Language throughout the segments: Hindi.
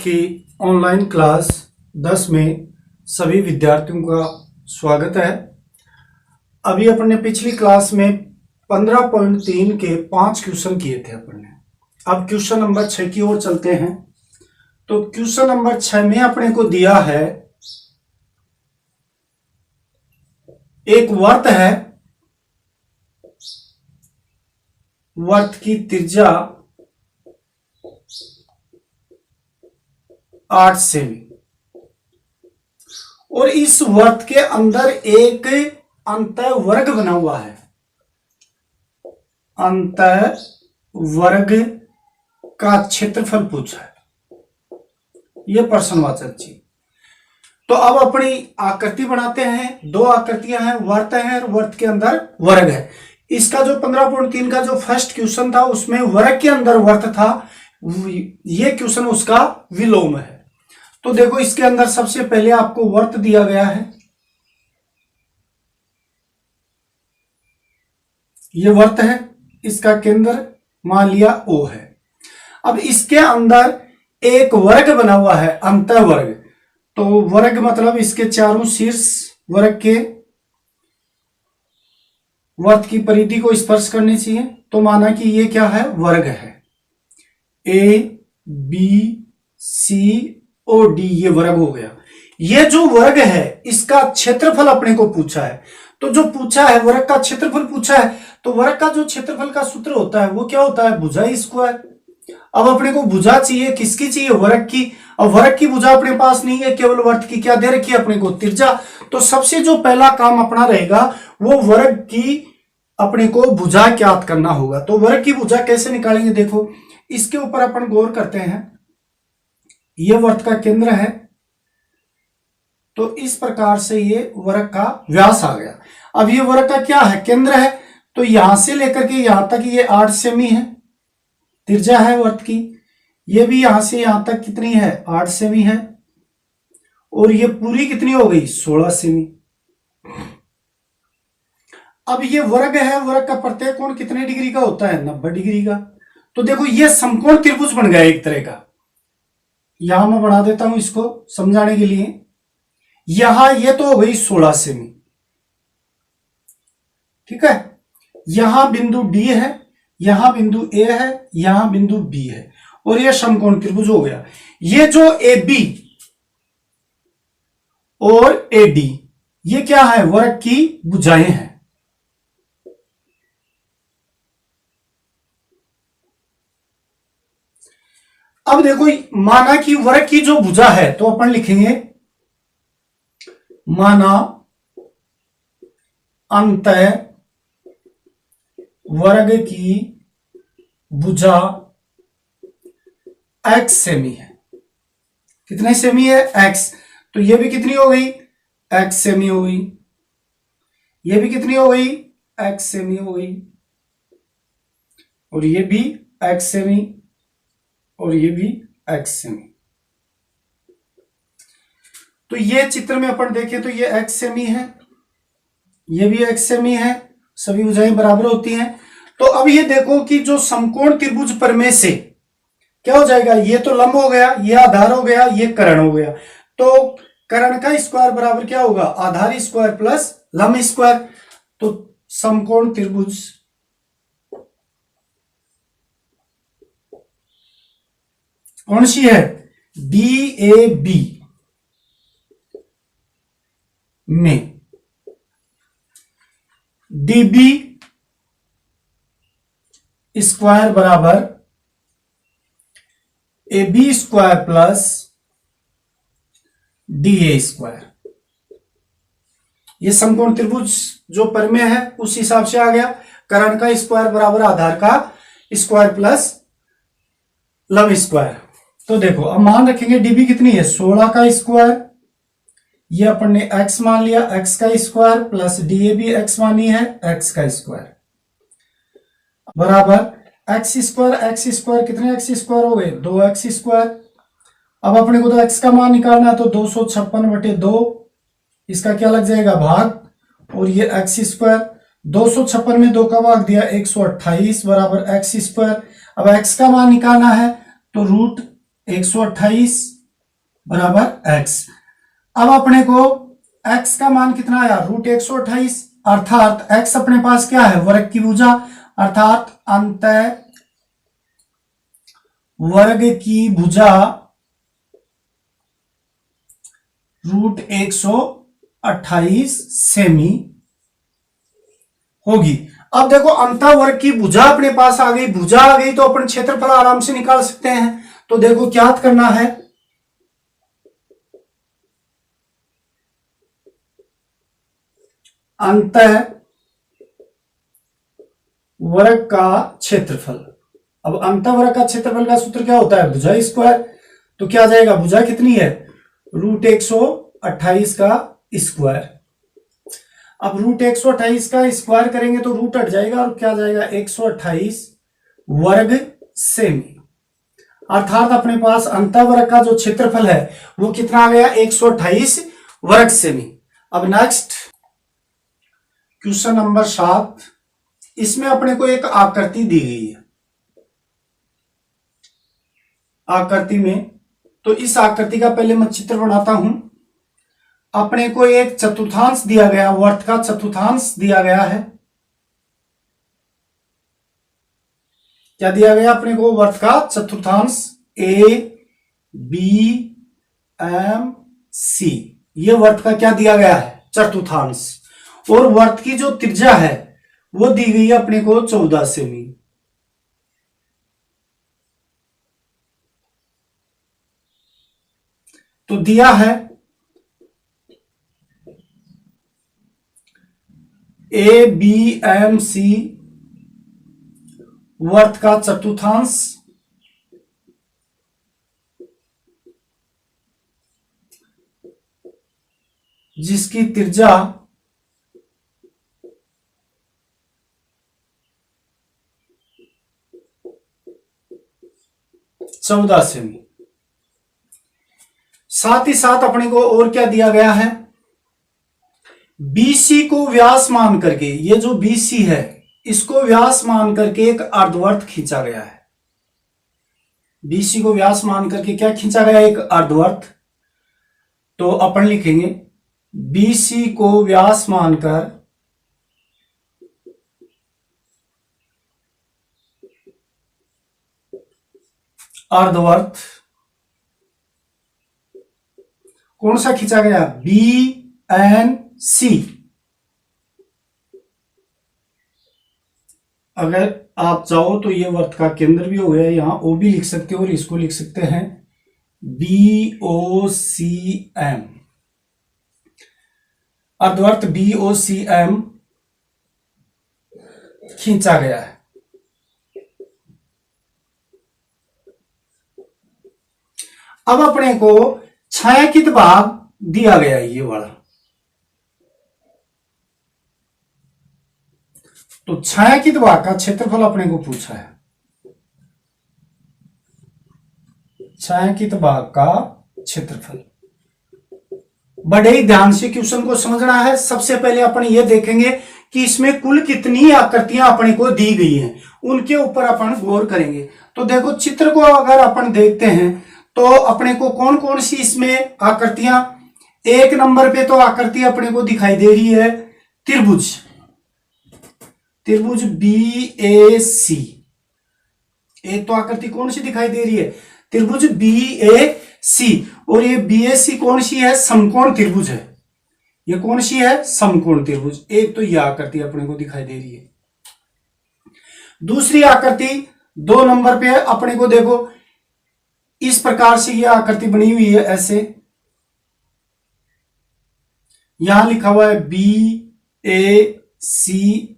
की ऑनलाइन क्लास 10 में सभी विद्यार्थियों का स्वागत है। अभी अपन ने पिछली क्लास में 15.3 के 5 क्वेश्चन किए थे अपन ने। अब क्वेश्चन नंबर 6 की ओर चलते हैं। तो क्वेश्चन नंबर 6 में अपने को दिया है एक वर्त है, वर्त की त्रिज्या 8 सेमी और इस वर्त के अंदर एक अंतःवर्ग बना हुआ है। अंतःवर्ग का क्षेत्रफल पूछा है, यह प्रश्नवाचक चीज। तो अब अपनी आकृति बनाते हैं। दो आकृतियां हैं, वर्त है और वर्त के अंदर वर्ग है। इसका जो 15.3 का जो फर्स्ट क्वेश्चन था उसमें वर्ग के अंदर वर्त था, ये क्वेश्चन उसका विलोम है। तो देखो इसके अंदर सबसे पहले आपको वर्त दिया गया है, ये वर्त है, इसका केंद्र मान लिया O है। अब इसके अंदर एक वर्ग बना हुआ है, अंतःवर्ग। तो वर्ग मतलब इसके चारों शीर्ष वर्ग के वर्त की परिधि को स्पर्श करनी चाहिए। तो माना कि ये क्या है, वर्ग है। ABCOD ये वर्ग हो गया। ये जो वर्ग है इसका क्षेत्रफल अपने को पूछा है। तो जो पूछा है वर्ग का क्षेत्रफल पूछा है, तो वर्ग का जो क्षेत्रफल का सूत्र होता है वो क्या होता है, भुजा स्क्वायर। अब अपने को भुजा चाहिए, किसकी चाहिए, वर्ग की। अब वर्ग की भुजा अपने पास नहीं है, केवल वर्त की क्या दे रखी है अपने को, त्रिज्या। तो सबसे जो पहला काम अपना रहेगा वो वर्ग की अपने को भुजा ज्ञात करना होगा। तो वर्ग की भुजा कैसे निकालेंगे, देखो इसके ऊपर अपन गौर करते हैं। यह वर्त का केंद्र है, तो इस प्रकार से ये वर्ग का व्यास आ गया। अब ये वर्ग का क्या है, केंद्र है। तो यहां से लेकर के यहां तक ये 8 सेमी है, त्रिज्या है वर्त की। ये भी यहां से यहां तक कितनी है, 8 सेमी है। और ये पूरी कितनी हो गई, 16 सेमी। अब ये वर्ग है, वर्ग का प्रत्येक कोण कितने डिग्री का होता है, 90 डिग्री का। तो देखो ये समकोण त्रिभुज बन गया एक तरह का। यहां मैं बना देता हूं इसको समझाने के लिए। यहां ये तो हो गई 16 सेमी, ठीक है। यहां बिंदु D है, यहां बिंदु A है, यहां बिंदु B है और यह समकोण त्रिभुज हो गया। ये जो AB और AD ये क्या है, वर्ग की भुजाएं हैं। अब देखो माना कि वर्ग की जो भुजा है, तो अपन लिखेंगे माना अंतः वर्ग की भुजा x सेमी है। कितने सेमी है, x। तो ये भी कितनी हो गई, x सेमी हो गई। ये भी कितनी हो गई, x सेमी हो गई। और ये भी x सेमी और ये भी x सेमी। तो ये चित्र में अपन देखें तो ये x सेमी है, ये भी x सेमी है, सभी भुजाएं बराबर होती हैं। तो अब ये देखो कि जो समकोण त्रिभुज प्रमेय से क्या हो जाएगा, ये तो लंब हो गया, ये आधार हो गया, ये कर्ण हो गया। तो कर्ण का स्क्वायर बराबर क्या होगा, आधार स्क्वायर प्लस लंब स्क्वायर। तो समकोण त्रिभुज कौन सी है, DAB में DB स्क्वायर बराबर AB square plus DA square. ये समकोण त्रिभुज जो प्रमेय है उस हिसाब से आ गया। कर्ण का स्क्वायर बराबर आधार का स्क्वायर प्लस लंब स्क्वायर। तो देखो अब मान रखेंगे DB कितनी है, 16 का स्क्वायर, ये अपन ने x मान लिया, x का स्क्वायर प्लस DA भी x मानी है, x का स्क्वायर बराबर x स्क्वायर कितने x स्क्वायर हो गए, 2x स्क्वायर। अब अपने को तो x का मान निकालना है, तो 256/2 इसका क्या लग जाएगा, भाग। और ये x स्क्वायर 256 में 2 का भाग दिया 128 बराबर x स्क्वायर। अब x का मान निकालना है तो रूट 128 बराबर एक्स। अब अपने को x का मान कितना आया, √128, अर्थात x अपने पास क्या है, वर्ग की भुजा, अर्थात अंतः वर्ग की भुजा √128 सेमी होगी। अब देखो अंतः वर्ग की भुजा अपने पास आ गई, भुजा आ गई तो अपन क्षेत्रफल आराम से निकाल सकते हैं। तो देखो क्या करना है, अंतः वर्ग का क्षेत्रफल। अब अंतः वर्ग का क्षेत्रफल का सूत्र क्या होता है, भुजा स्क्वायर। तो क्या जाएगा, भुजा कितनी है, √128 का स्क्वायर। अब √128 का स्क्वायर करेंगे तो रूट हट जाएगा और क्या जाएगा, 128 वर्ग सेमी। अर्थात अपने पास अंतः वर्ग का जो क्षेत्रफल है वो कितना आ गया, 128 वर्ग सेमी। अब नेक्स्ट क्वेश्चन नंबर 7, इसमें अपने को एक आकृति दी गई है। आकृति में, तो इस आकृति का पहले मैं चित्र बनाता हूं। अपने को एक चतुर्थांश दिया गया, वर्त का चतुर्थांश दिया गया है। क्या दिया गया अपने को, वर्त का चतुर्थांश ABMC। ये वर्त का क्या दिया गया है, चतुर्थांश। और वर्त की जो त्रिज्या है वो दी गई है अपने को 14 सेमी। तो दिया है ABMC वर्त का चतुर्थांश जिसकी त्रिज्या 14 सेमी। साथ ही साथ अपने को और क्या दिया गया है, BC को व्यास मान करके, ये जो BC है इसको व्यास मान करके एक अर्धवर्त खींचा गया है। BC को व्यास मान करके क्या खींचा गया है, एक अर्धवर्त। तो अपन लिखेंगे BC को व्यास मानकर अर्धवर्त कौन सा खींचा गया, BNC। अगर आप चाहो तो ये वर्त का केंद्र भी हो गया, यहां O भी लिख सकते हो और इसको लिख सकते हैं BOCM। अर्धवर्त BOCM खींचा गया है। अब अपने को छायांकित भाग दिया गया है ये वाला। तो छायांकित भाग का क्षेत्रफल अपने को पूछा है। छायांकित भाग का क्षेत्रफल, बड़े ही ध्यान से क्वेश्चन को समझना है। सबसे पहले अपन ये देखेंगे कि इसमें कुल कितनी आकृतियां अपने को दी गई हैं, उनके ऊपर अपन गौर करेंगे। तो देखो चित्र को अगर अपन देखते हैं तो अपने को कौन कौन सी इसमें आकृतियां, एक नंबर पे तो आकृति अपने को दिखाई दे रही है त्रिभुज, त्रिभुज BAC। एक तो आकृति कौन सी दिखाई दे रही है, त्रिभुज BAC। और ये BAC कौन सी है, समकोण त्रिभुज है। ये कौन सी है, समकोण त्रिभुज। एक तो यह आकृति अपने को दिखाई दे रही है। दूसरी आकृति 2 नंबर पे अपने को देखो, इस प्रकार से यह आकृति बनी हुई है ऐसे। यहां लिखा हुआ है BAC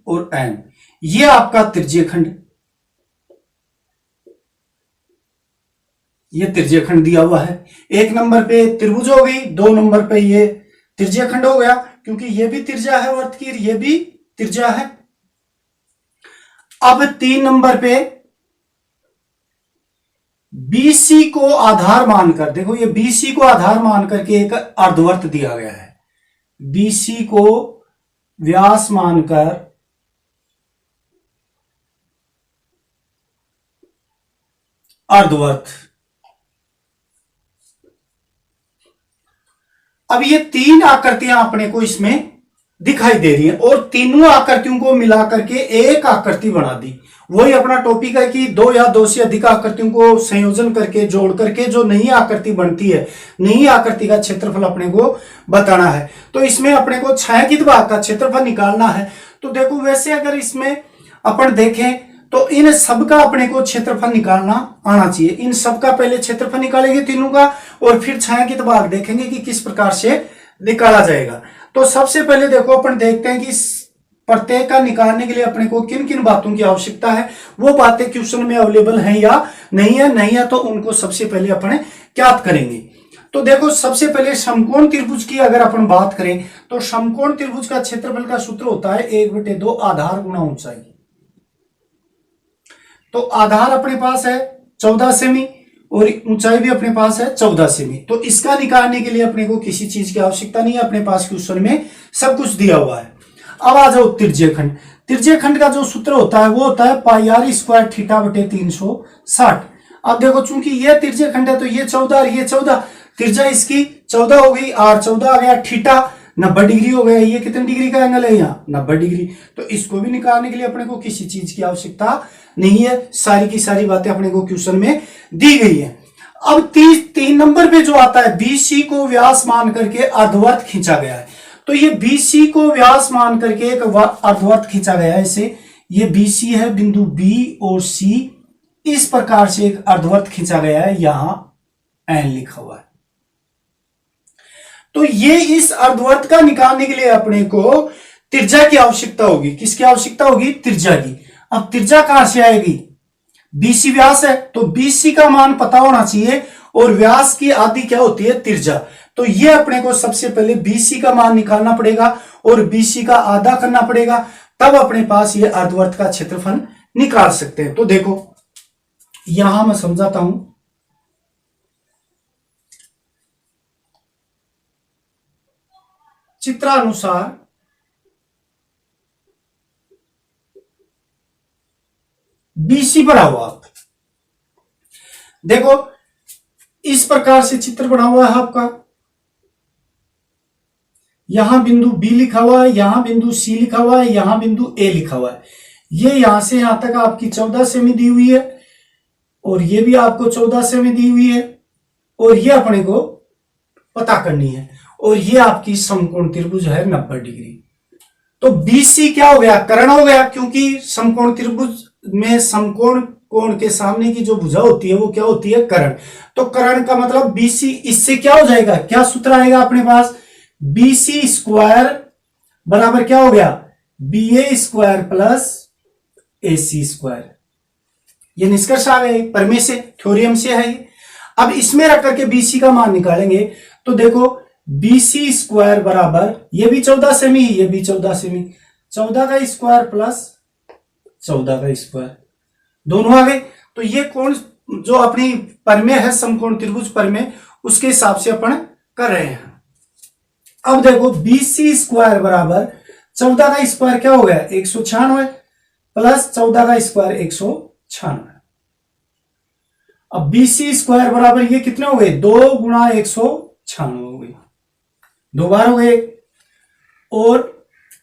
और M। यह आपका त्रिज्यीय खंड, ये त्रिज्यीय खंड दिया हुआ है। 1 नंबर पे त्रिभुज हो गई, 2 नंबर पे ये त्रिज्यीय खंड हो गया, क्योंकि ये भी त्रिज्या है वर्त की, ये भी त्रिज्या है। अब 3 नंबर पे BC को आधार मानकर, देखो ये BC को आधार मानकर के एक अर्धवर्त दिया गया है। BC को व्यास मानकर अर्धवर्त, अब ये तीन आकृतियां अपने को इसमें दिखाई दे रही हैं और तीनों आकृतियों को मिला करके एक आकृति बना दी। वही अपना टॉपिक है कि दो या दो से अधिक आकृतियों को संयोजन करके जोड़ करके जो नई आकृति बनती है, नई आकृति का क्षेत्रफल अपने को बताना है। तो इसमें अपने को छायांकित भाग का क्षेत्रफल निकालना है। तो देखो वैसे अगर इसमें अपन देखें तो इन सबका अपने को क्षेत्रफल निकालना आना चाहिए। इन सबका पहले क्षेत्रफल निकालेंगे तीनों का और फिर छायांकित भाग देखेंगे कि किस प्रकार से निकाला जाएगा। तो सबसे पहले देखो अपन देखते हैं कि प्रत्येक का निकालने के लिए अपने को किन किन बातों की आवश्यकता है, वो बातें क्वेश्चन में अवेलेबल हैं या नहीं है तो उनको सबसे पहले अपन ज्ञात करेंगे। तो देखो सबसे पहले समकोण त्रिभुज की अगर अपन बात करें तो समकोण त्रिभुज का क्षेत्रफल का सूत्र होता है 1/2 आधार गुणा ऊंचाई। तो आधार अपने पास है 14 सेमी और ऊंचाई भी अपने पास है 14 सेमी। तो इसका निकालने के लिए अपने को किसी चीज की आवश्यकता नहीं है, अपने पास क्वेश्चन में सब कुछ दिया हुआ है। अब आ जाओ त्रिज्यखंड। त्रिज्यखंड का जो सूत्र होता है वो होता है पाई आर स्क्वायर थीटा बटे 360। अब देखो चूंकि ये त्रिज्यखंड है तो ये 14 और ये 14, त्रिज्या इसकी 14 हो गई, आर 14 आ गया, थीटा 90 डिग्री हो गया। ये कितने डिग्री का एंगल है यहाँ 90 डिग्री। तो इसको भी निकालने के लिए अपने को किसी चीज की आवश्यकता नहीं है, सारी की सारी बातें अपने को क्वेश्चन में दी गई है। अब 3 नंबर पे जो आता है बीसी को व्यास मान करके अर्धवर्त खींचा गया है। तो ये बीसी को व्यास मान करके एक अर्धवर्त खींचा गया है। इसे ये बीसी है, बिंदु बी और सी, इस प्रकार से एक अर्धवर्त खींचा गया है, यहां एन लिखा हुआ है। तो ये इस अर्धवर्त का निकालने के लिए अपने को त्रिज्या की आवश्यकता होगी। किसकी आवश्यकता होगी? त्रिज्या की। अब त्रिज्या कहां से आएगी? बीसी व्यास है तो बीसी का मान पता होना चाहिए और व्यास की आधी क्या होती है? त्रिज्या। तो ये अपने को सबसे पहले बीसी का मान निकालना पड़ेगा और बीसी का आधा करना पड़ेगा, तब अपने पास ये अर्धवर्त का क्षेत्रफल निकाल सकते हैं। तो देखो यहां मैं समझाता हूं। चित्रानुसार बीसी बनाओ आप। देखो इस प्रकार से चित्र बना हुआ है आपका। यहां बिंदु बी लिखा हुआ है, यहां बिंदु सी लिखा हुआ है, यहां बिंदु ए लिखा हुआ है। ये यहां से यहां तक आपकी 14 सेमी दी हुई है और ये भी आपको 14 सेमी दी हुई है और ये अपने को पता करनी है। और ये आपकी समकोण त्रिभुज है 90 डिग्री। तो बीसी क्या हो गया? कर्ण हो गया, क्योंकि समकोण त्रिभुज में समकोण कोण के सामने की जो भुजा होती है वो क्या होती है? कर्ण। तो कर्ण का मतलब बीसी, इससे क्या हो जाएगा? क्या सूत्र आएगा अपने पास? बीसी स्क्वायर बराबर क्या हो गया? बी ए स्क्वायर प्लस ए सी स्क्वायर। ये निष्कर्ष आ गए, प्रमेय से, थ्योरम से है ये। अब इसमें रख करके बीसी का मान निकालेंगे तो देखो बीसी स्क्वायर बराबर, ये भी 14 सेमी, ये भी 14 सेमी, 14 का स्क्वायर प्लस 14 का स्क्वायर, दोनों आ गए। तो ये कोण जो अपनी प्रमेय है समकोण त्रिभुज प्रमेय, उसके हिसाब से अपन कर रहे हैं। अब देखो बीसी स्क्वायर बराबर 14 का स्क्वायर क्या हो गया? 196 प्लस 14 का स्क्वायर 196। अब बीसी स्क्वायर बराबर ये कितने हो गए? 2 गुणा 196 हो गई, 2 बार हो गए। और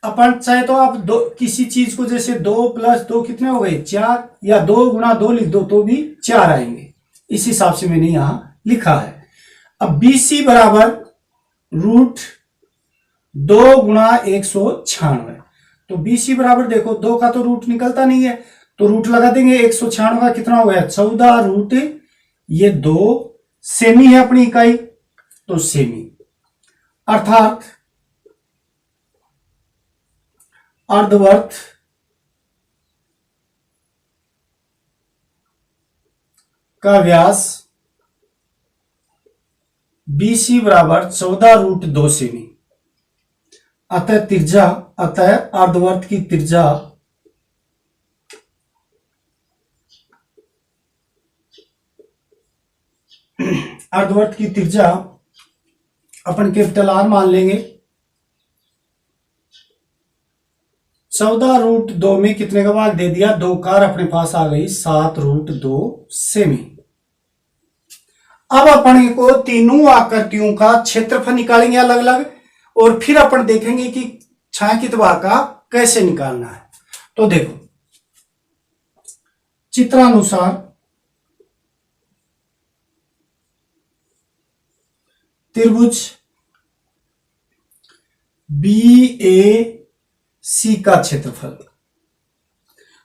अपन चाहे तो आप दो किसी चीज को जैसे 2 प्लस 2 कितने हो गए? 4, या 2 गुणा 2 लिख दो तो भी 4 आएंगे। इस हिसाब से मैंने यहां लिखा है। अब बीसी बराबर रूट 2 गुणा 196। तो बीसी बराबर देखो 2 का तो रूट निकलता नहीं है तो रूट लगा देंगे। 196 का कितना हो गया? 14 रूट ये 2 सेमी है अपनी इकाई, तो सेमी, अर्थात अर्धवर्त का व्यास बीसी बराबर 14 रूट 2 सेमी। अतः त्रिज्या, अतः अर्धवर्त की त्रिज्या अर्धवर्त की त्रिज्या अपन कैपिटल आर मान लेंगे। 14 रूट 2 में कितने का भाग दे दिया? 2 कार अपने पास आ गई, 7 रूट 2 सेमी। अब अपन को तीनों आकृतियों का क्षेत्रफल निकालेंगे अलग अलग, और फिर अपन देखेंगे कि छायांकित भाग का कैसे निकालना है। तो देखो चित्रानुसार त्रिभुज BAC का क्षेत्रफल,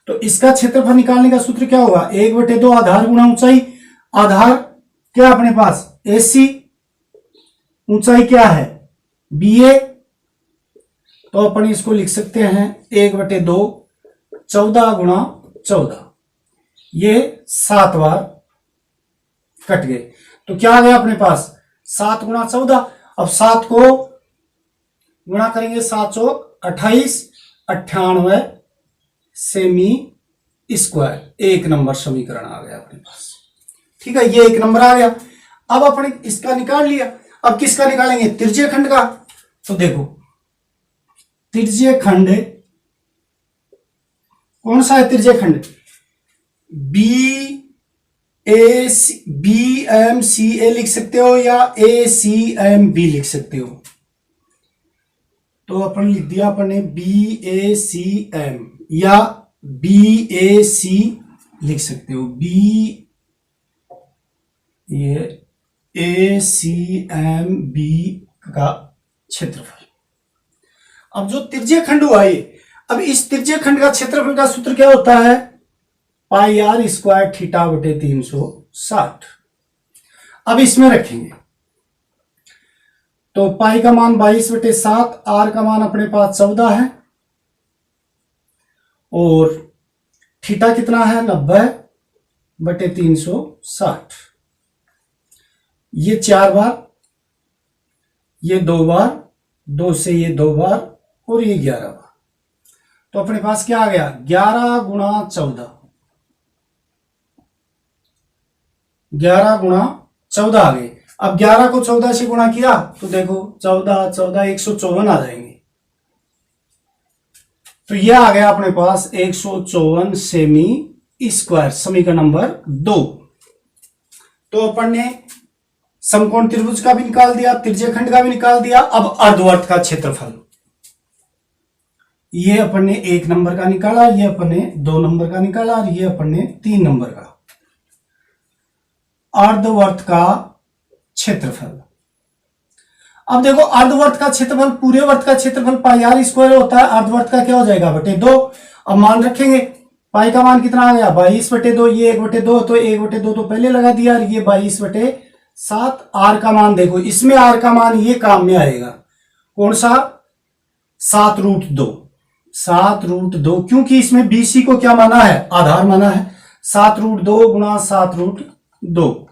तो इसका क्षेत्रफल निकालने का सूत्र क्या होगा, 1/2 आधार गुणा ऊंचाई। आधार क्या अपने पास AC, ऊंचाई क्या है BA, तो अपन इसको लिख सकते हैं 1/2 14 गुणा 14, ये 7 बार कट गए, तो क्या आ गया अपने पास 7 गुणा 14। अब 7 को गुणा करेंगे, 7 चौक 28, 98 सेमी स्क्वायर, 1 नंबर समीकरण आ गया अपने पास। ठीक है, ये 1 नंबर आ गया। अब अपन इसका निकाल लिया, अब किसका निकालेंगे, त्रिज्यीय खंड का। तो देखो त्रिज्यीय खंड कौन सा है, त्रिज्यीय खंड BMCA लिख सकते हो या ACMB लिख सकते हो। तो अपन लिख दिया अपन ने BACM या BAC लिख सकते हो, ये ACMB का क्षेत्रफल। अब जो त्रिज्यीय खंड हुआ ये, अब इस त्रिज्यीय खंड का क्षेत्रफल का सूत्र क्या होता है, πr² थीटा बटे 360। अब इसमें रखेंगे तो पाई का मान 22/7, आर का मान अपने पास 14 है, और थीटा कितना है 90/360। ये 4 बार, ये 2 बार, 2 से ये 2 बार, और ये 11 बार। तो अपने पास क्या आ गया 11 गुणा 14, 11 गुणा 14 आ गए। अब 11 को 14 से गुणा किया तो देखो 14 14 154 आ जाएंगे, तो यह आ गया अपने पास 154 सेमी स्क्वायर, समीकरण नंबर 2। तो अपन ने समकोण त्रिभुज का भी निकाल दिया, त्रिज्यीय खंड का भी निकाल दिया। अब अर्धवर्त का क्षेत्रफल, ये अपन ने 1 नंबर का निकाला, ये अपन ने 2 नंबर का निकाला, और ये अपन ने 3 नंबर का। अर्धवर्त का क्षेत्रफल, अब देखो अर्धवर्त का क्षेत्रफल पूरे वर्त का क्षेत्रफल πr² होता है, अर्धवर्त का क्या हो जाएगा बटे 2। अब मान रखेंगे, पाई का मान कितना आ गया 22/2, ये 1/2, तो 1/2 तो पहले लगा दिया, और ये 22/7। आर का मान देखो, इसमें आर का मान ये काम में आएगा, कौन सा 7√2, 7√2, क्योंकि इसमें BC को क्या माना है आधार माना है, 7√2 गुणा 7√2।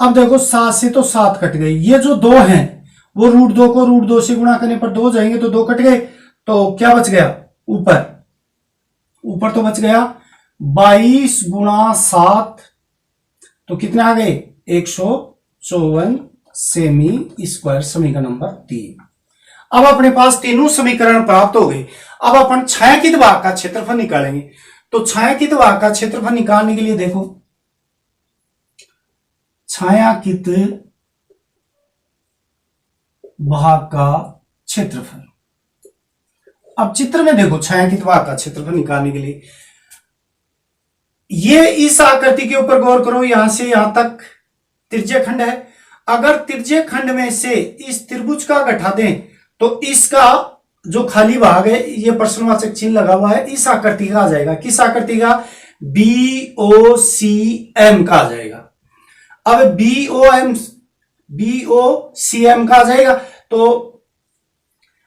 अब देखो 7 से तो 7 कट गई, ये जो 2 हैं वो √2 को √2 से गुणा करने पर 2 जाएंगे, तो 2 कट गए, तो क्या बच गया ऊपर, ऊपर तो बच गया 22 गुणा 7, तो कितने आ गए 154 सेमी स्क्वायर, समीकरण नंबर 3। अब अपने पास तीनों समीकरण प्राप्त हो गए। अब अपन छायांकित भाग का क्षेत्रफल निकालेंगे। तो छायांकित भाग का क्षेत्रफल निकालने के लिए देखो, छायांकित भाग का क्षेत्रफल, अब चित्र में देखो छायांकित भाग का क्षेत्रफल निकालने के लिए, ये इस आकृति के ऊपर गौर करो, यहां से यहां तक त्रिज्यीय खंड है। अगर त्रिज्यीय खंड में से इस त्रिभुज का घटा दें तो इसका जो खाली भाग है, ये प्रश्नवाचक चिन्ह लगा हुआ है, इस आकृति का आ जाएगा। किस आकृति का, BOCM का आ जाएगा। अब BOCM का आ जाएगा, तो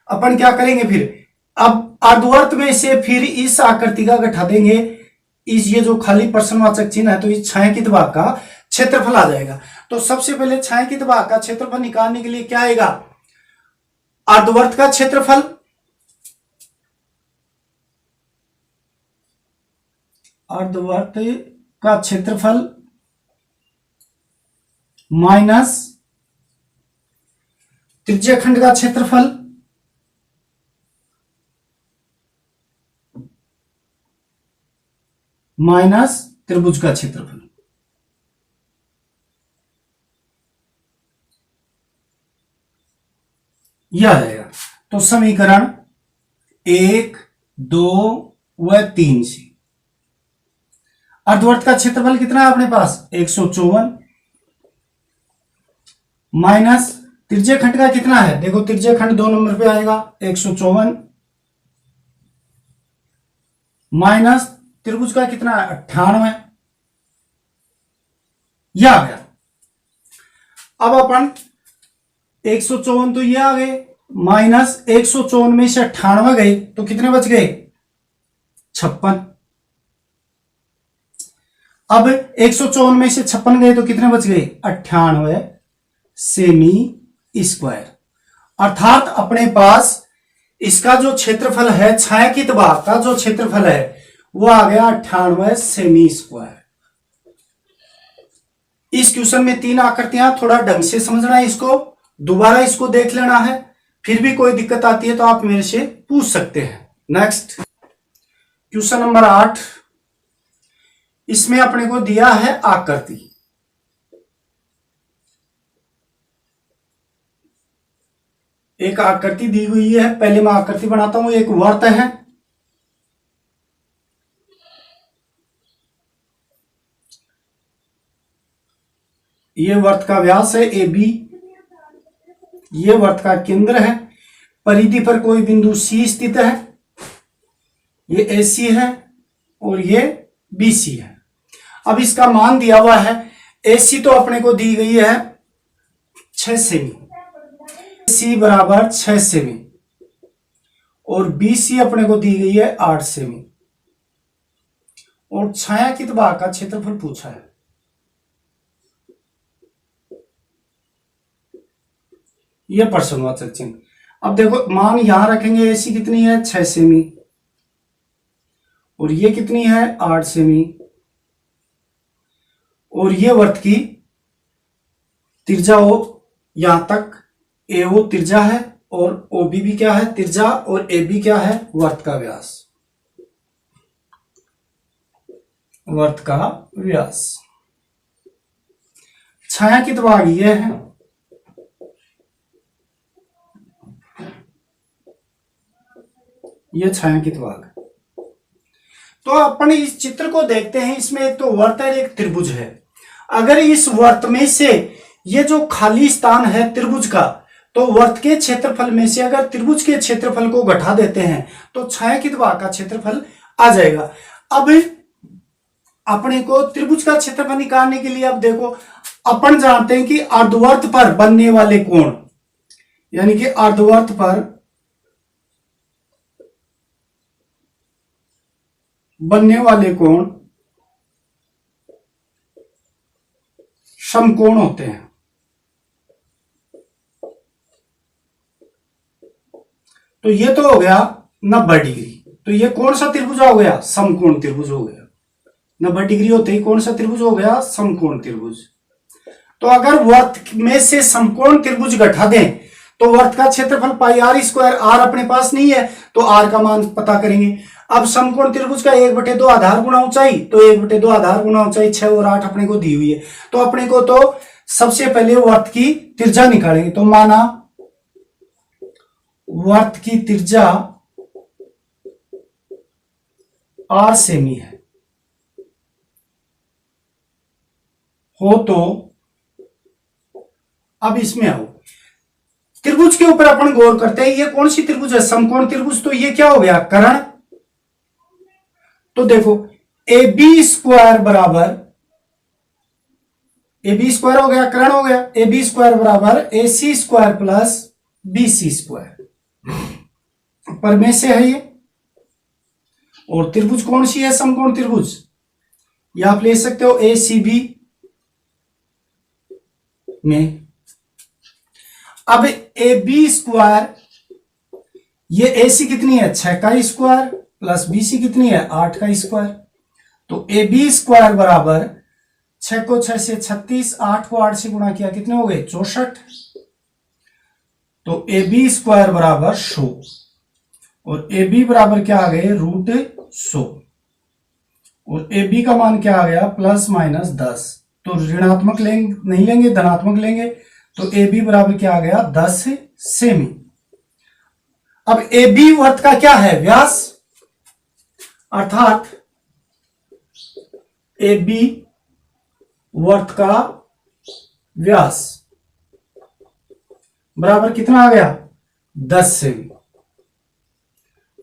अपन क्या करेंगे फिर, अब अर्धवर्त में से फिर इस आकृति का घटा देंगे, इस ये जो खाली प्रश्नवाचक चिन्ह है, तो इस छायांकित भाग का क्षेत्रफल आ जाएगा। तो सबसे पहले छायांकित भाग का क्षेत्रफल निकालने के लिए क्या आएगा, अर्धवर्त का क्षेत्रफल, अर्धवर्त का क्षेत्रफल माइनस त्रिज्यीय खंड का क्षेत्रफल माइनस त्रिभुज का क्षेत्रफल। यह आ जाएगा। तो समीकरण 1, 2 व 3 से अर्धवर्त का क्षेत्रफल कितना है अपने पास 154 माइनस त्रिज्य खंड का कितना है, देखो त्रिज्य खंड 2 नंबर पे आएगा 154 माइनस त्रिभुज का कितना है 98, यह आ गया। अब अपन 154 तो ये आ गए माइनस 154 में से 98 गए तो कितने बच गए 56। अब 154 में से 56 गए तो कितने बच गए 98 सेमी स्क्वायर। अर्थात अपने पास इसका जो क्षेत्रफल है छायांकित भाग का जो क्षेत्रफल है वो आ गया 98 सेमी स्क्वायर। इस क्वेश्चन में 3 आकृतियां, थोड़ा ढंग से समझना है इसको, दोबारा इसको देख लेना है, फिर भी कोई दिक्कत आती है तो आप मेरे से पूछ सकते हैं। नेक्स्ट क्वेश्चन नंबर 8, इसमें अपने को दिया है आकृति। एक आकृति दी हुई है, पहले मैं आकृति बनाता हूं। एक वर्त है, ये वर्त का व्यास है ए बी, ये वर्त का केंद्र है, परिधि पर कोई बिंदु सी स्थित है, ये ए सी है और ये बी सी है। अब इसका मान दिया हुआ है, ए सी तो अपने को दी गई है 6 सेमी, सी बराबर 6 सेमी, और बी सी अपने को दी गई है 8 सेमी, और छायांकित भाग का क्षेत्रफल पूछा है। यह प्रश्नवाचक चिन्ह। अब देखो मान यहां रखेंगे, एसी कितनी है 6 सेमी और ये कितनी है 8 सेमी, और ये वर्त की त्रिज्या ओ यहां तक ए ओ त्रिज्या है और ओ बी भी क्या है त्रिज्या, और ए बी क्या है वर्त का व्यास, वर्त का व्यास। छायांकित भाग ये है, यह छायांकित भाग। तो अपन इस चित्र को देखते हैं, इसमें एक तो वर्त है एक त्रिभुज है। अगर इस वर्त में से ये जो खाली स्थान है त्रिभुज का, तो वर्त के क्षेत्रफल में से अगर त्रिभुज के क्षेत्रफल को घटा देते हैं तो छायांकित भाग का क्षेत्रफल आ जाएगा। अब अपने को त्रिभुज का क्षेत्रफल निकालने के लिए अब देखो अपन जानते हैं कि अर्धवर्त पर बनने वाले कोण, यानी कि अर्धवर्त पर बनने वाले कोण समकोण होते हैं। तो ये तो हो गया 90 डिग्री, तो ये कौन सा त्रिभुज हो गया समकोण त्रिभुज हो गया। 90 डिग्री होते ही कौन सा त्रिभुज हो गया समकोण त्रिभुज। तो अगर वर्त में से समकोण त्रिभुज घटा दें तो वर्त का क्षेत्रफल पाई आर स्क्वायर, आर अपने पास नहीं है तो आर का मान पता करेंगे। अब समकोण त्रिभुज का 1/2 आधार गुना ऊंचाई, तो 1/2 आधार गुना ऊंचाई 6 और 8 अपने को दी हुई है। तो अपने को तो सबसे पहले वर्त की त्रिज्या निकालेंगे। तो माना वर्त की त्रिज्या r सेमी है हो, तो अब इसमें आओ त्रिभुज के ऊपर अपन गौर करते हैं। ये कौन सी त्रिभुज है समकोण त्रिभुज, तो ये क्या हो गया कर्ण। तो देखो ए बी स्क्वायर बराबर, ए बी स्क्वायर हो गया कर्ण हो गया, ए बी स्क्वायर बराबर a c square plus b c square, पर में से है ये। और त्रिभुज कौन सी है समकोण त्रिभुज, या आप ले सकते हो ए सी बी में। अब ए बी स्क्वायर, ये ए सी कितनी है 6 का स्क्वायर प्लस बी सी कितनी है 8 का स्क्वायर। तो ए बी स्क्वायर बराबर 6 को 6 से 36, 8 को 8 से गुणा किया कितने हो गए 64। तो ए बी स्क्वायर बराबर 100 और ए बी बराबर क्या आ गए √100, और ए बी का मान क्या आ गया ±10। तो ऋणात्मक लेंगे नहीं लेंगे धनात्मक लेंगे, तो ए बी बराबर क्या आ गया 10 सेमी। अब ए बी वर्त का क्या है, व्यास, अर्थात ए बी वर्त का व्यास बराबर कितना आ गया, 10 सेमी।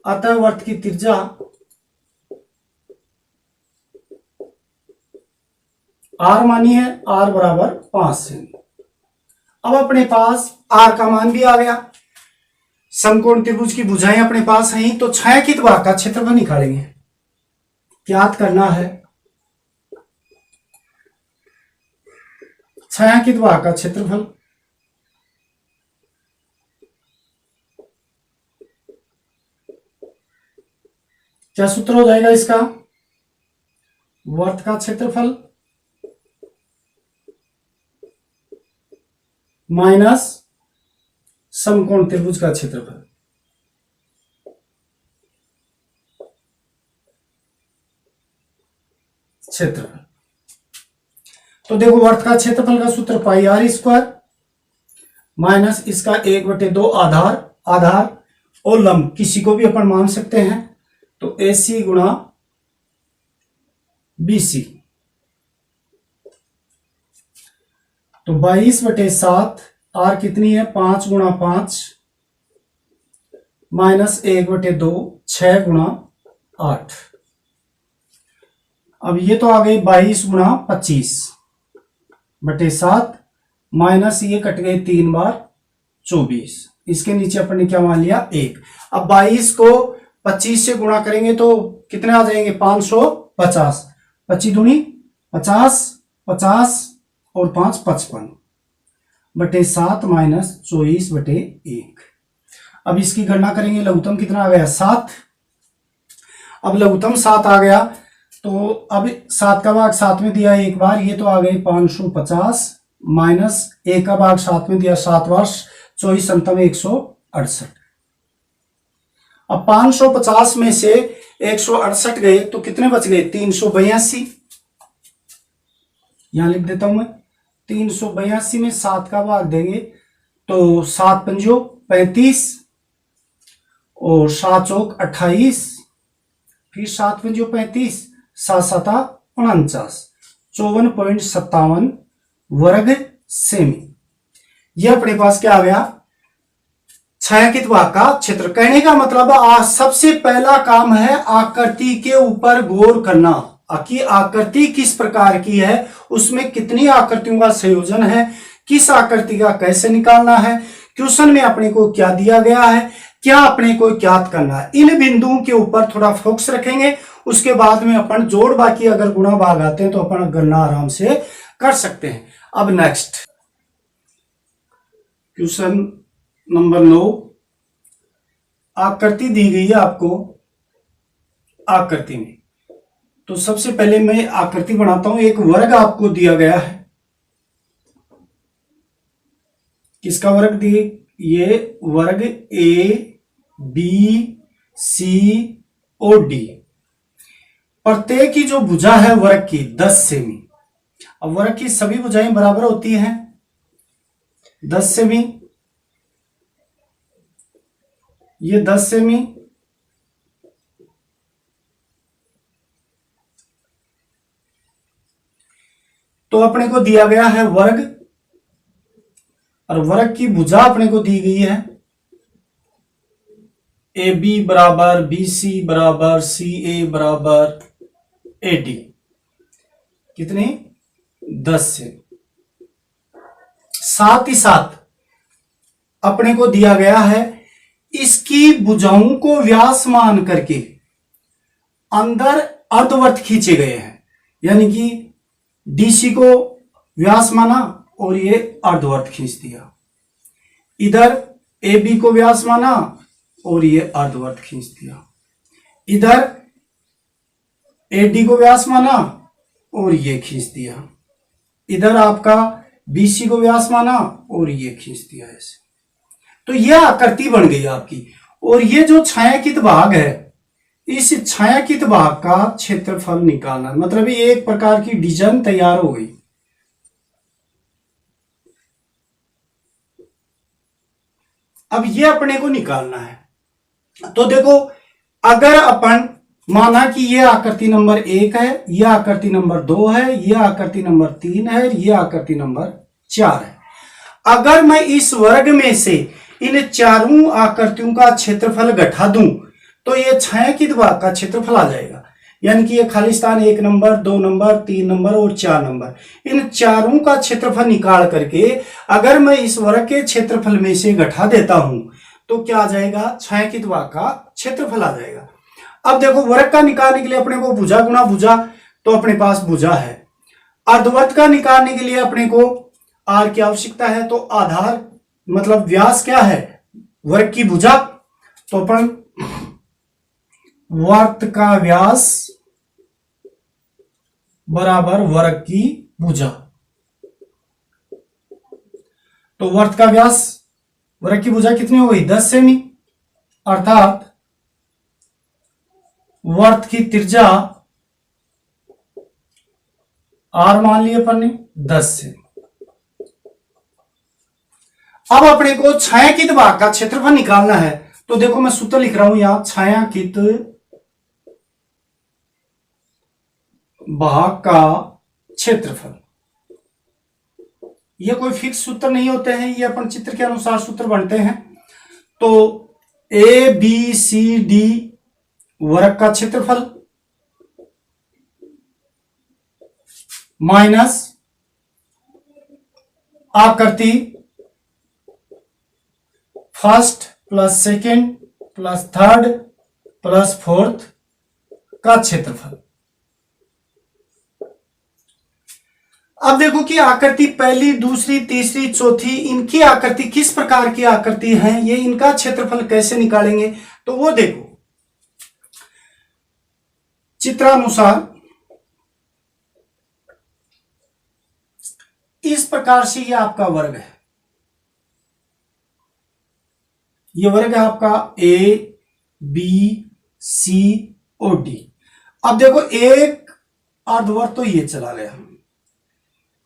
अतः वर्त की त्रिज्या आर मानी है, आर बराबर 5 सेमी। अब अपने पास आर का मान भी आ गया, समकोण त्रिभुज की भुजाएं अपने पास हैं, तो छायांकित भाग का क्षेत्रफल निकालेंगे। ज्ञात करना है छायांकित भाग का क्षेत्रफल। क्या सूत्र हो जाएगा इसका, वर्त का क्षेत्रफल माइनस समकोण त्रिभुज का क्षेत्रफल। क्षेत्रफल तो देखो, वर्त का क्षेत्रफल का सूत्र पाई आर स्क्वायर माइनस इसका 1/2 आधार, आधार और लंब किसी को भी अपन मान सकते हैं, तो AC गुणा BC, तो 22/7 आर कितनी है, 5 गुणा 5 माइनस 1/2 6 गुणा 8। अब ये तो आ गई 22 गुणा 25/7 माइनस ये कट गई 3 बार 24, इसके नीचे अपन ने क्या मान लिया 1। अब 22 को 25 से गुणा करेंगे तो कितने आ जाएंगे, 550, 25 दूनी 50, 50 और 5 55/7 माइनस 24/1। अब इसकी गणना करेंगे, लघुत्तम कितना आ गया 7। अब लघुत्तम 7 आ गया, तो अब 7 का भाग 7 में दिया एक बार, ये तो आ गई 550 माइनस 1 का भाग 7 में दिया 7 बार, 24 संतम 168। अब 550 में से 168 गए तो कितने बच गए, 382। यहां लिख देता हूं मैं, 382 में 7 का भाग देंगे तो 7 पंजो 35 और 7 चौक 28, फिर 7 पंजो 35, 7 7 49, 54.57 वर्ग सेमी। यह अपने पास क्या आ गया, छायांकित भाग का क्षेत्र। कहने का मतलब सबसे पहला काम है आकृति के ऊपर गौर करना कि आकृति किस प्रकार की है, उसमें कितनी आकृतियों का संयोजन है, किस आकृति का कैसे निकालना है, क्वेश्चन में अपने को क्या दिया गया है, क्या अपने को ज्ञात करना है। इन बिंदुओं के ऊपर थोड़ा फोकस रखेंगे, उसके बाद में अपन जोड़ बाकी अगर गुणा भाग आते हैं तो अपन गणना आराम से कर सकते हैं। अब नेक्स्ट क्वेश्चन नंबर 9, आकृति दी गई है आपको। आकृति में तो सबसे पहले मैं आकृति बनाता हूं। एक वर्ग आपको दिया गया है, किसका वर्ग दिए, ये वर्ग ABCOD, प्रत्येक की जो भुजा है वर्ग की 10 सेमी। अब वर्ग की सभी भुजाएं बराबर होती हैं 10 सेमी, ये 10 सेमी, तो अपने को दिया गया है वर्ग, और वर्ग की भुजा अपने को दी गई है AB बराबर BC बराबर CA बराबर AD, कितनी 10 से। साथ ही साथ अपने को दिया गया है इसकी भुजाओं को व्यास मान करके अंदर अर्धवर्त खींचे गए हैं, यानी कि DC को व्यास माना और ये अर्धवर्त खींच दिया, इधर AB को व्यास माना और ये अर्धवर्त खींच दिया, इधर AD को व्यास माना और ये खींच दिया, इधर आपका BC को व्यास माना और ये खींच दिया ऐसे। तो यह आकृति बन गई आपकी। और ये जो छायांकित भाग है, इस छायांकित भाग का क्षेत्रफल निकालना, मतलब ये एक प्रकार की डिजाइन तैयार हो गई। अब ये अपने को निकालना है। तो देखो, अगर अपन माना कि ये आकृति नंबर 1 है, ये आकृति नंबर 2 है, ये आकृति नंबर 3 है, ये आकृति नंबर 4 है। अगर मैं इस वर्ग में से इन चारों आकृतियों का क्षेत्रफल घटा दूं तो ये छायांकित भाग का क्षेत्रफल आ जाएगा। यानी कि ये खाली स्थान 1 नंबर, 2 नंबर, 3 नंबर और 4 नंबर, इन चारों का क्षेत्रफल निकाल करके अगर मैं इस वर्ग के क्षेत्रफल में से घटा देता हूं तो क्या आ जाएगा, छायांकित भाग का क्षेत्रफल आ जाएगा। अब देखो, वर्ग का निकालने के लिए अपने को भुजा गुणा भुजा, तो अपने पास भुजा है। अर्धवर्त का निकालने के लिए अपने को आर की आवश्यकता है, तो आधार मतलब व्यास क्या है, वर्ग की भुजा, तो अपन वर्त का व्यास बराबर वर्ग की भुजा। तो वर्त का व्यास वर्ग की भुजा कितनी हो गई, 10 सेमी, अर्थात वर्त की त्रिज्या आर मान लिए अपन ने 10 सेमी। अब अपने को छायांकित भाग का क्षेत्रफल निकालना है, तो देखो मैं सूत्र लिख रहा हूं यहां, छायांकित भाग का क्षेत्रफल। ये कोई फिक्स सूत्र नहीं होते हैं, ये अपन चित्र के अनुसार सूत्र बनते हैं। तो ए बी सी डी वर्ग का क्षेत्रफल माइनस आकृति first plus second plus third plus fourth का क्षेत्रफल। अब देखो कि आकृति पहली, दूसरी, तीसरी, चौथी, इनकी आकृति किस प्रकार की आकृति है, ये इनका क्षेत्रफल कैसे निकालेंगे, तो वो देखो चित्रानुसार इस प्रकार से ये आपका वर्ग है, ये वर्ग है आपका ए बी सी और डी। अब देखो एक अर्धवर्त तो ये चला गया,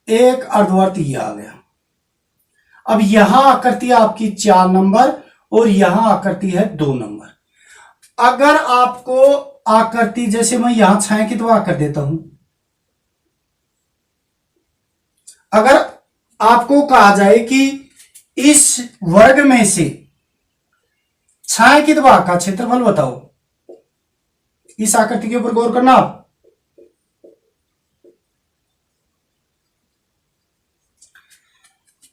एक अर्धवर्त ये आ गया। अब यहां आकृति आपकी 4 नंबर और यहां आकृति है 2 नंबर। अगर आपको आकृति, जैसे मैं यहां छायांकित कर देता हूं, अगर आपको कहा जाए कि इस वर्ग में से छायांकित भाग का क्षेत्रफल बताओ, इस आकृति के ऊपर गौर करना आप।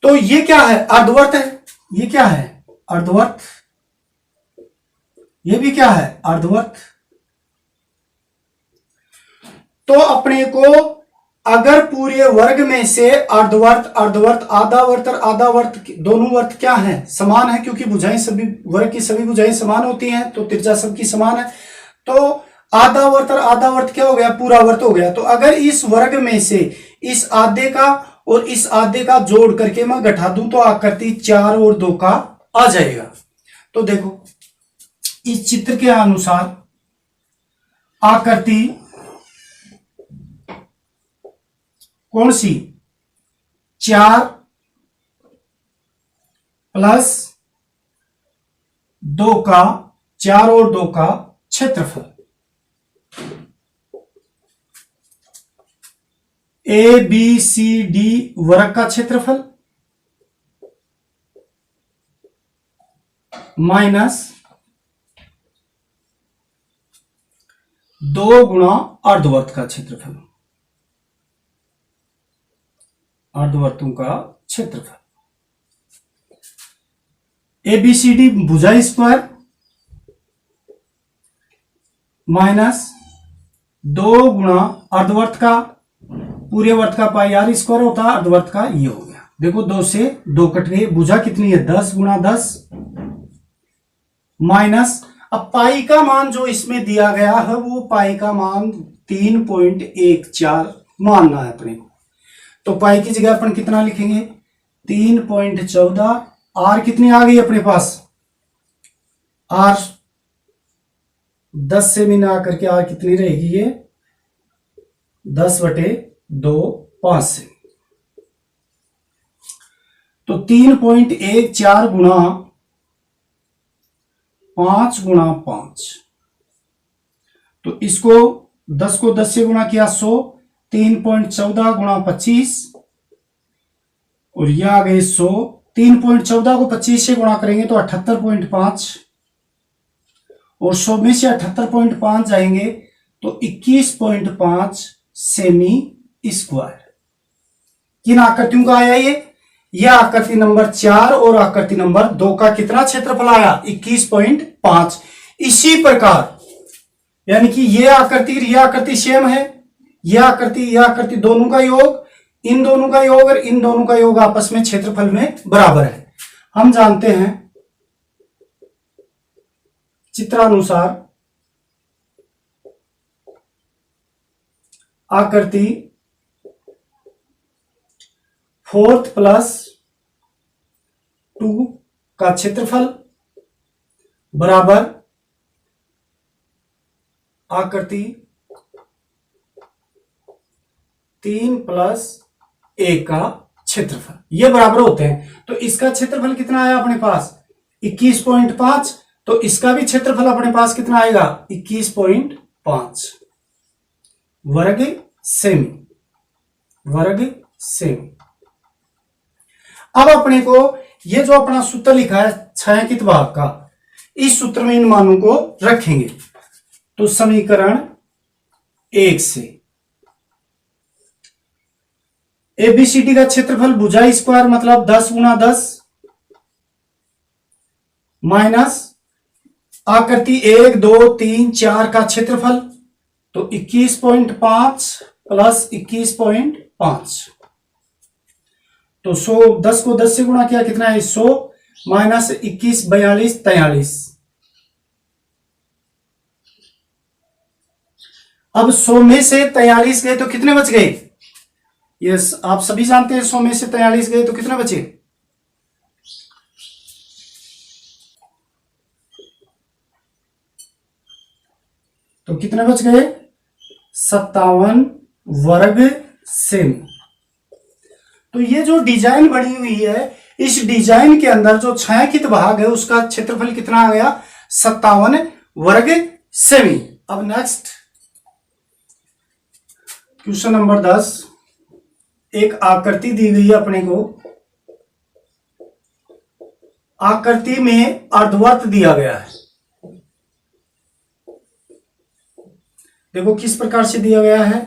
तो ये क्या है, अर्धवर्त है, ये क्या है, अर्धवर्त, ये भी क्या है, अर्धवर्त। तो अपने को अगर पूरे वर्ग में से अर्धवर्त, अर्धवर्त, आधा वर्त और आधा वर्त, दोनों वर्त क्या है, समान है, क्योंकि भुजाएं सभी वर्ग की सभी भुजाएं समान होती हैं, तो त्रिज्या सबकी समान है। तो आधा वर्त और आधा वर्त क्या हो गया, पूरा वर्त हो गया। तो अगर इस वर्ग में से इस आधे का और इस आधे का जोड़ करके मैं घटा दूं तो आकृति 4 और 2 का आ जाएगा। तो देखो इस चित्र के अनुसार आकृति कौन सी, 4 प्लस 2 का, 4 और 2 का क्षेत्रफल, ए बी सी डी वर्ग का क्षेत्रफल माइनस 2 गुणा अर्धवर्त का क्षेत्रफल, अर्धवर्तों का क्षेत्रफल। एबीसीडी भुजा स्क्वायर माइनस 2 गुणा अर्धवर्त का, पूरे वर्त का पाई आर स्क्वायर होता है, अर्धवर्त का ये हो गया। देखो 2 से 2 कट गए, भुजा कितनी है, 10 गुणा 10 माइनस, अब पाई का मान जो इसमें दिया गया है वो पाई का मान 3.14 मानना है अपने को। तो पाई की जगह अपन कितना लिखेंगे, 3.14। आर कितनी आ गई अपने पास, आर 10 से मिला करके आर कितनी रहेगी, ये 10/2 5 से। तो 3.14 गुणा 5 गुणा 5, तो इसको 10 को 10 से गुणा किया 100, 3.14 गुणा 25, और यह आ गए 100। 3.14 को 25 से गुणा करेंगे तो 78.5, और 100 में से 78.5 जाएंगे तो 21.5 सेमी स्क्वायर। किन आकृतियों का आया यह आकृति नंबर 4 और आकृति नंबर 2 का कितना क्षेत्रफल आया? 21.5। इसी प्रकार यानी कि यह आकृति सेम है, यह आकृति दोनों का योग, इन दोनों का योग और इन दोनों का योग आपस में क्षेत्रफल में बराबर है। हम जानते हैं चित्रानुसार आकृति 4 + 2 का क्षेत्रफल बराबर आकृति 3 + 1 का क्षेत्रफल, ये बराबर होते हैं। तो इसका क्षेत्रफल कितना आया अपने पास? 21.5। तो इसका भी क्षेत्रफल अपने पास कितना आएगा? 21.5 वर्ग सेमी, वर्ग सेमी। अब अपने को ये जो अपना सूत्र लिखा है छायांकित भाग का, इस सूत्र में इन मानों को रखेंगे। तो समीकरण 1 से एबीसीडी का क्षेत्रफल भुजा स्क्वायर मतलब 10 गुणा 10 माइनस आकृति 1, 2, 3, 4 का क्षेत्रफल, तो 21.5 + 21.5, तो 100, 10 को 10 से गुणा किया कितना है? 100 माइनस 21, 42, 43। अब 100 में से 43 गए तो कितने बच गए? ये आप सभी जानते हैं, 100 में से 43 गए तो कितने बचे? तो कितने बच गए? 57 वर्ग सेमी। तो ये जो डिजाइन बनी हुई है, इस डिजाइन के अंदर जो छायांकित भाग है उसका क्षेत्रफल कितना आ गया? 57 वर्ग सेमी। अब नेक्स्ट क्वेश्चन नंबर 10। एक आकृति दी गई है अपने को, आकृति में अर्धवर्त दिया गया है। देखो किस प्रकार से दिया गया है।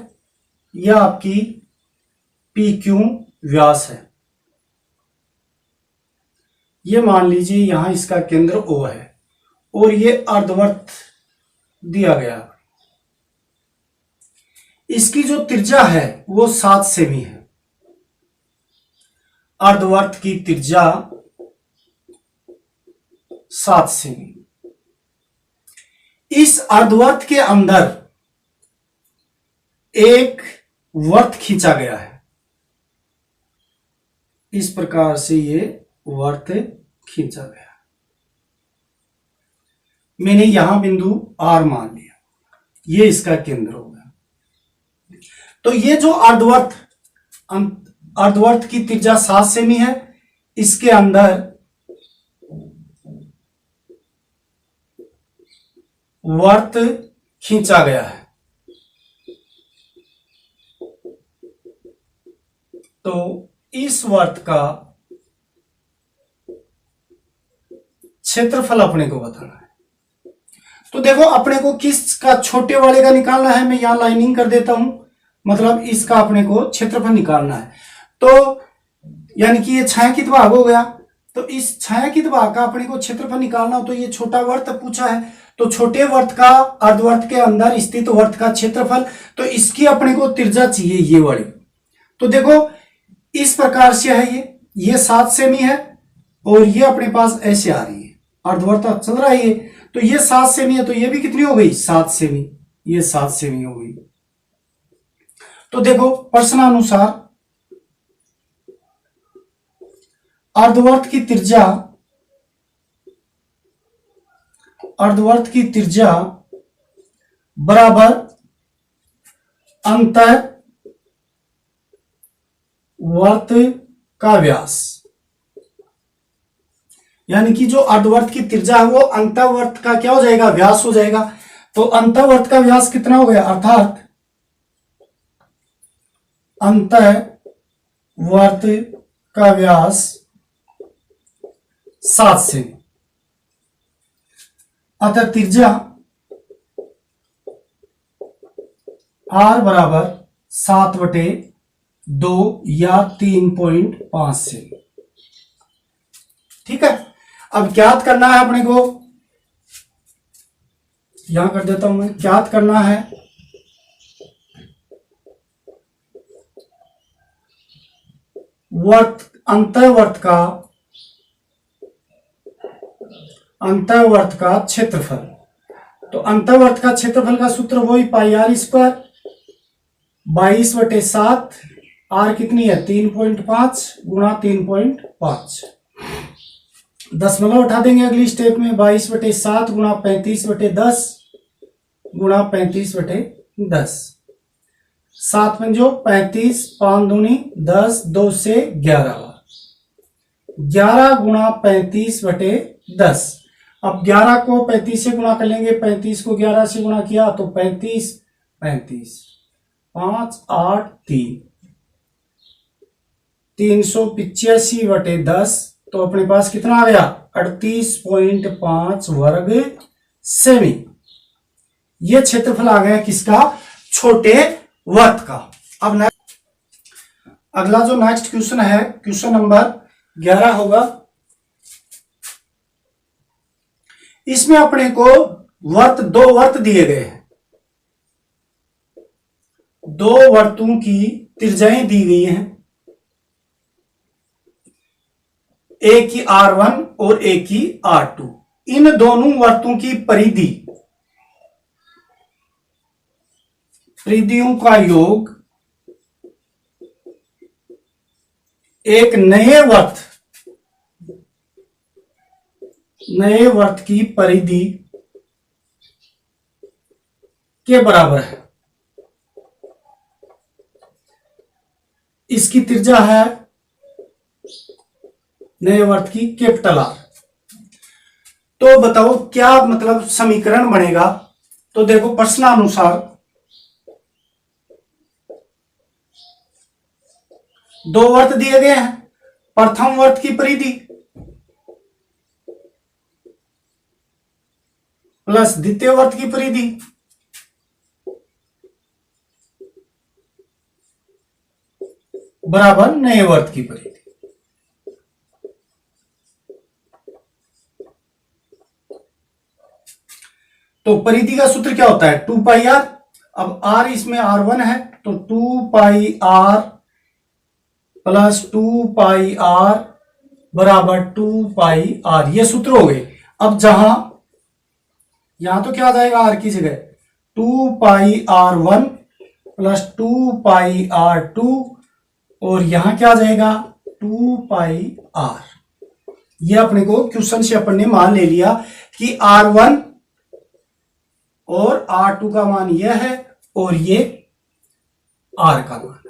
यह आपकी PQ व्यास है। ये मान लीजिए यहां इसका केंद्र O है और ये अर्धवर्त दिया गया। इसकी जो त्रिज्या है वो 7 सेमी है। अर्धवर्त की त्रिज्या 7 सेमी। इस अर्धवर्त के अंदर एक वर्त खींचा गया है। इस प्रकार से ये वर्त खींचा गया। मैंने यहां बिंदु R मान लिया, ये इसका केंद्र होगा। तो ये जो अर्धवर्त की त्रिज्या 7 सेमी है, इसके अंदर वर्त खींचा गया है। तो इस वर्त का क्षेत्रफल अपने को बताना है। तो देखो अपने को किस का, छोटे वाले का निकालना है। मैं यहां लाइनिंग कर देता हूं, मतलब इसका अपने को क्षेत्रफल निकालना है। तो यानी कि ये छायांकित भाग हो गया। तो इस छायांकित भाग का अपने को क्षेत्रफल निकालना हो तो ये छोटा वर्त पूछा है, तो छोटे वर्त का, अर्धवर्त के अंदर स्थित वर्त का क्षेत्रफल, तो इसकी अपने को त्रिज्या चाहिए ये वाली। तो देखो इस प्रकार से है, ये 7 सेमी है और ये अपने पास ऐसे आ रही है, अर्धवर्त चल रहा है ये, तो ये 7 सेमी है, तो ये भी कितनी हो गई? 7 सेमी। ये 7 सेमी हो गई। तो देखो प्रश्नानुसार अर्धवर्त की त्रिज्या बराबर अंतर वर्त का व्यास। यानी कि जो अर्धवर्त की त्रिज्या है वो अंतःवर्त का क्या हो जाएगा, व्यास हो जाएगा। तो अंतःवर्त का व्यास कितना हो गया, अर्थात अंतःवर्त का व्यास 7 सेमी। अतः त्रिज्या r बराबर 7/2 या 3.5 सेमी। ठीक है, अब ज्ञात करना है अपने को, यहां कर देता हूं मैं, ज्ञात करना है अंतःवर्त का क्षेत्रफल। तो अंतःवर्त का क्षेत्रफल का सूत्र वही पाई आर स्क्वायर 22/7, आर कितनी है 3.5 गुणा 3.5, दशमलव उठा देंगे अगली स्टेप में, 22/7 गुणा 35/10 गुणा 35/10, 7 पंजो 35, 5 दूनी 10, 2 से 11 बार, 11 गुणा 35/10। अब 11 को 35 से गुणा कर लेंगे, 35 को 11 से गुणा किया तो 35, 35, 5, 8, 3, 385/10, तो अपने पास कितना आ गया 38.5 वर्ग सेमी। यह क्षेत्रफल आ गया किसका, छोटे वर्त का। अब अगला जो नेक्स्ट क्वेश्चन है, क्वेश्चन नंबर 11 होगा। इसमें अपने को दो वर्त दिए गए हैं, दो वर्तों की त्रिज्याएं दी गई हैं, एक की R1 और एक की R2। इन दोनों वर्तों की परिधियों का योग एक नए वर्त की परिधि के बराबर है। इसकी त्रिज्या है नए वर्त की कैपिटल आर। तो बताओ क्या मतलब समीकरण बनेगा। तो देखो प्रश्नानुसार दो वर्त दिए गए हैं, प्रथम वर्त की परिधि प्लस द्वितीय वर्त की परिधि बराबर नए वर्त की परिधि। तो परिधि का सूत्र क्या होता है 2πr। अब r इसमें r1 है तो 2πr प्लस 2πr बराबर 2πr, ये सूत्र हो गए। अब यहां तो क्या आ जाएगा r की जगह 2πr1 प्लस 2πr2 और यहां क्या आ जाएगा 2πr। ये अपने को क्वेश्चन से अपन ने मान ले लिया कि r1 और R2 का मान यह है और ये R का मान है।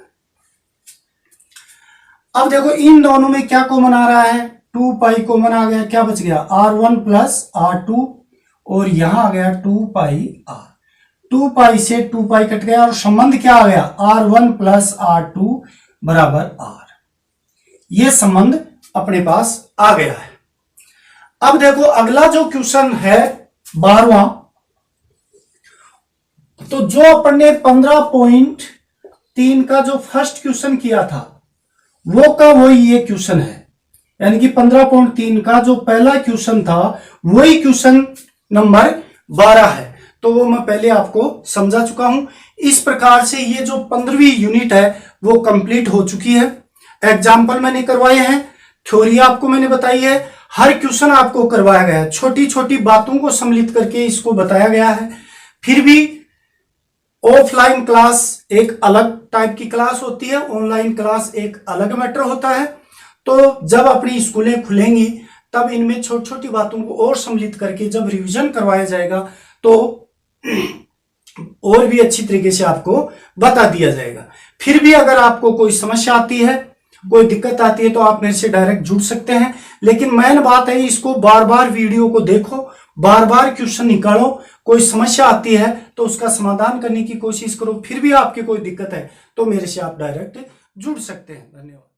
अब देखो इन दोनों में क्या कॉमन आ रहा है, 2π कॉमन आ गया, क्या बच गया R1 प्लस R2 और यहां आ गया 2πr। 2π से 2π कट गया और संबंध क्या आ गया R1 प्लस R2 बराबर R। ये संबंध अपने पास आ गया है। अब देखो अगला जो क्वेश्चन है 12वां, तो जो अपन ने 15.3 का जो फर्स्ट क्वेश्चन किया था वो का वही ये क्वेश्चन है, यानी कि 15.3 का जो पहला क्वेश्चन था वही क्वेश्चन नंबर 12 है। तो वो मैं पहले आपको समझा चुका हूं। इस प्रकार से ये जो 15वीं यूनिट है वो कंप्लीट हो चुकी है। एग्जाम्पल मैंने करवाए हैं, थ्योरी आपको मैंने बताई है, हर क्वेश्चन आपको करवाया गया है, छोटी छोटी बातों को सम्मिलित करके इसको बताया गया है। फिर भी ऑफलाइन क्लास एक अलग टाइप की क्लास होती है, ऑनलाइन क्लास एक अलग मैटर होता है। तो जब अपनी स्कूलें खुलेंगी तब इनमें छोटी छोटी बातों को और सम्मिलित करके जब रिवीजन करवाया जाएगा तो और भी अच्छी तरीके से आपको बता दिया जाएगा। फिर भी अगर आपको कोई समस्या आती है कोई दिक्कत आती है तो आप मेरे से डायरेक्ट जुड़ सकते हैं। लेकिन मेन बात है, इसको बार बार वीडियो को देखो, बार बार क्वेश्चन निकालो, कोई समस्या आती है तो उसका समाधान करने की कोशिश करो। फिर भी आपकी कोई दिक्कत है तो मेरे से आप डायरेक्ट जुड़ सकते हैं। धन्यवाद।